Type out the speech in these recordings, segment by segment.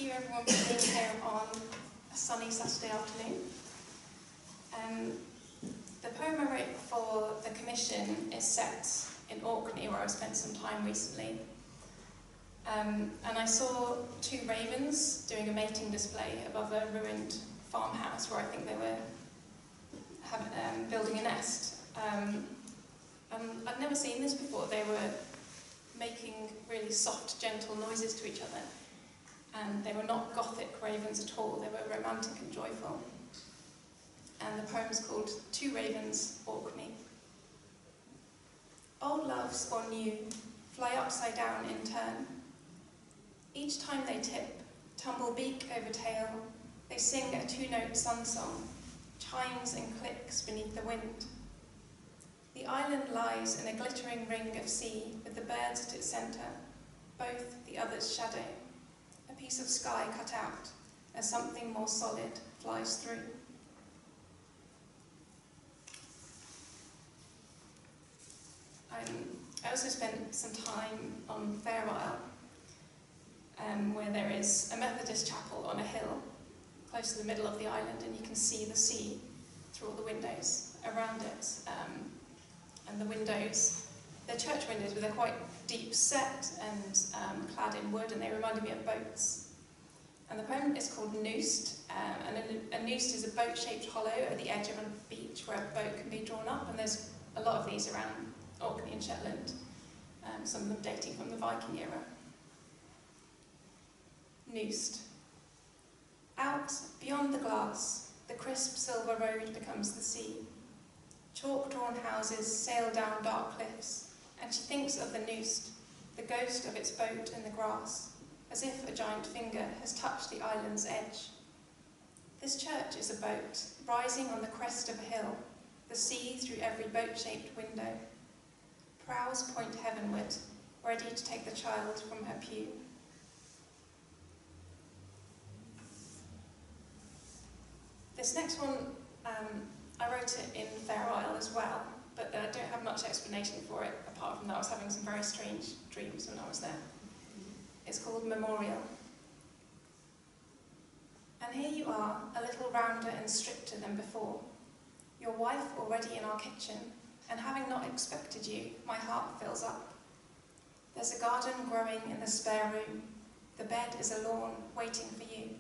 you everyone for being here on a sunny Saturday afternoon. The poem I wrote for the commission is set in Orkney, where I spent some time recently. And I saw two ravens doing a mating display above a ruined farmhouse where I think they were building a nest. And I'd never seen this before. They were making really soft, gentle noises to each other. And they were not gothic ravens at all. They were romantic and joyful. And the poem's called Two Ravens, Orkney. Old loves or new fly upside down in turn. Each time they tip, tumble beak over tail, they sing a two-note sun song, chimes and clicks beneath the wind. The island lies in a glittering ring of sea with the birds at its centre, both the other's shadow, a piece of sky cut out as something more solid flies through. I also spent some time on Fair Isle, where there is a Methodist chapel on a hill close to the middle of the island, and you can see the sea through all the windows around it. And the windows, they're church windows, but they're quite deep set and clad in wood, and they reminded me of boats. And the poem is called Noosed, and a noosed is a boat-shaped hollow at the edge of a beach where a boat can be drawn up, and there's a lot of these around Orkney and Shetland, some of them dating from the Viking era. Noosed. Out, beyond the glass, the crisp silver road becomes the sea. Chalk-drawn houses sail down dark cliffs, and she thinks of the noosed, the ghost of its boat in the grass, as if a giant finger has touched the island's edge. This church is a boat, rising on the crest of a hill, the sea through every boat-shaped window. Prows point heavenward, ready to take the child from her pew. This next one, I wrote it in Fair Isle as well, but I don't have much explanation for it, apart from that I was having some very strange dreams when I was there. It's called Memorial. And here you are, a little rounder and stricter than before. Your wife already in our kitchen, and having not expected you, my heart fills up. There's a garden growing in the spare room. The bed is a lawn waiting for you.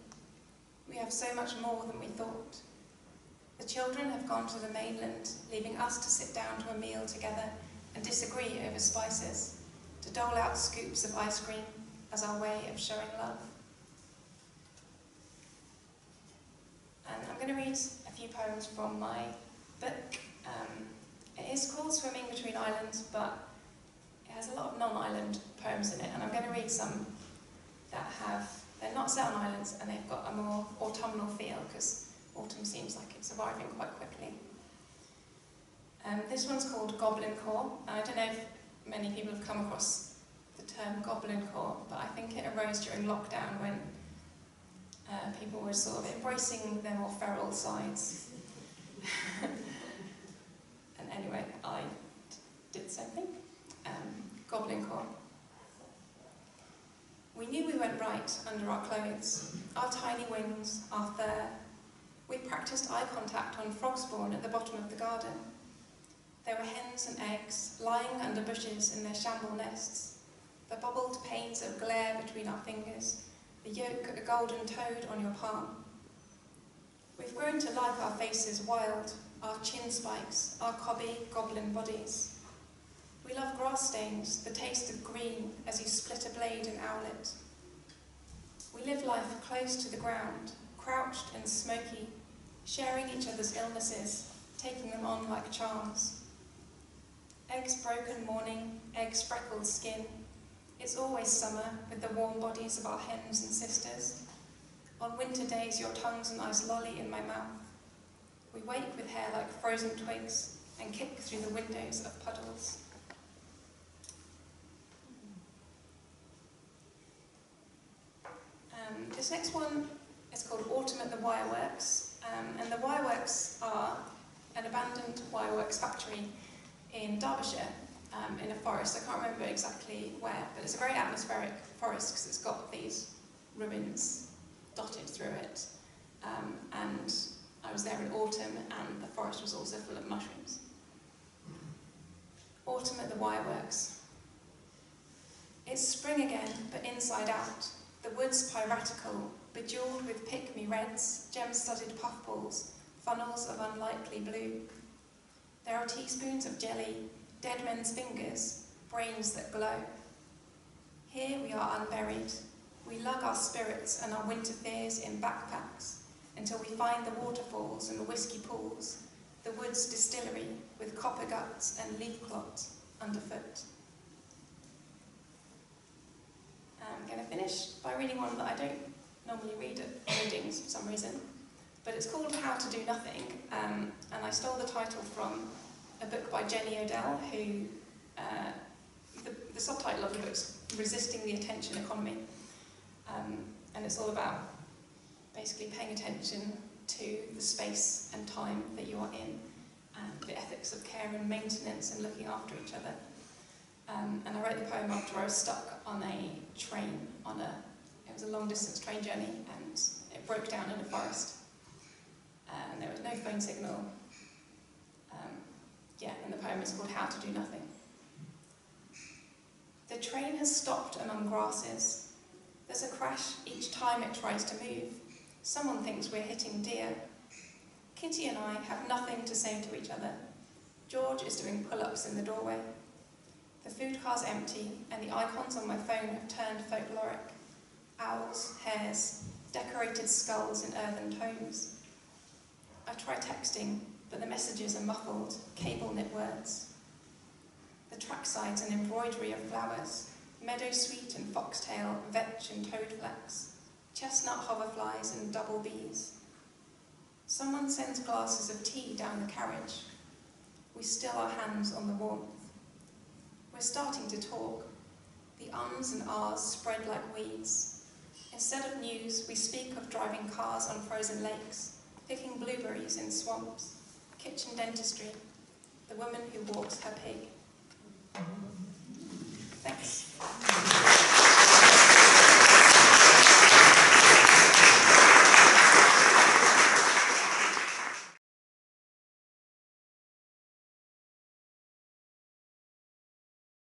We have so much more than we thought. The children have gone to the mainland, leaving us to sit down to a meal together and disagree over spices, to dole out scoops of ice cream as our way of showing love. And I'm going to read a few poems from my book. It is called Swimming Between Islands, but it has a lot of non-island poems in it, and I'm going to read some that they're not set on islands, and they've got a more autumnal feel, because autumn seems like it's arriving quite quickly. This one's called Goblin Core, and I don't know if many people have come across the term Goblin Core, but I think it arose during lockdown when people were sort of embracing their more feral sides. And anyway, I did the same thing. Goblin Core. We knew we went right under our clothes, our tiny wings, our fur. We practiced eye contact on frog spawn at the bottom of the garden. There were hens and eggs lying under bushes in their shamble nests, the bubbled panes of glare between our fingers, the yolk of a golden toad on your palm. We've grown to like our faces wild, our chin spikes, our cobby goblin bodies. We love grass stains, the taste of green as you split a blade and owlet. We live life close to the ground, crouched and smoky, sharing each other's illnesses, taking them on like charms. Eggs broken morning, eggs freckled skin. It's always summer with the warm bodies of our hens and sisters. On winter days your tongues and ice lolly in my mouth. We wake with hair like frozen twigs and kick through the windows of puddles. This next one is called Autumn at the Wireworks, and the Wireworks are an abandoned wireworks factory in Derbyshire, in a forest. I can't remember exactly where, but it's a very atmospheric forest because it's got these ruins dotted through it. And I was there in autumn, and the forest was also full of mushrooms. Autumn at the wireworks. It's spring again, but inside out. The woods piratical, bejewelled with pick-me reds, gem-studded puffballs, funnels of unlikely blue. There are teaspoons of jelly, dead men's fingers, brains that glow. Here we are unburied. We lug our spirits and our winter fears in backpacks until we find the waterfalls and the whiskey pools, the woods distillery with copper guts and leaf clots underfoot. I'm going to finish by reading one that I don't normally read at readings for some reason, but it's called How to Do Nothing, and I stole the title from a book by Jenny Odell, who, the subtitle of the book's Resisting the Attention Economy, and it's all about basically paying attention to the space and time that you are in, and the ethics of care and maintenance and looking after each other. And I wrote the poem after I was stuck on a train, it was a long distance train journey, and it broke down in a forest. And there was no phone signal. And the poem is called How to Do Nothing. The train has stopped among grasses. There's a crash each time it tries to move. Someone thinks we're hitting deer. Kitty and I have nothing to say to each other. George is doing pull-ups in the doorway. The food car's empty, and the icons on my phone have turned folkloric. Owls, hares, decorated skulls in earthen tomes. I try texting, but the messages are muffled, cable-knit words. The trackside's an embroidery of flowers, meadowsweet and foxtail, vetch and toadflax, chestnut hoverflies and double bees. Someone sends glasses of tea down the carriage. We still our hands on the warmth. We're starting to talk. The ums and ahs spread like weeds. Instead of news, we speak of driving cars on frozen lakes, picking blueberries in swamps, kitchen dentistry, the woman who walks her pig. Thanks.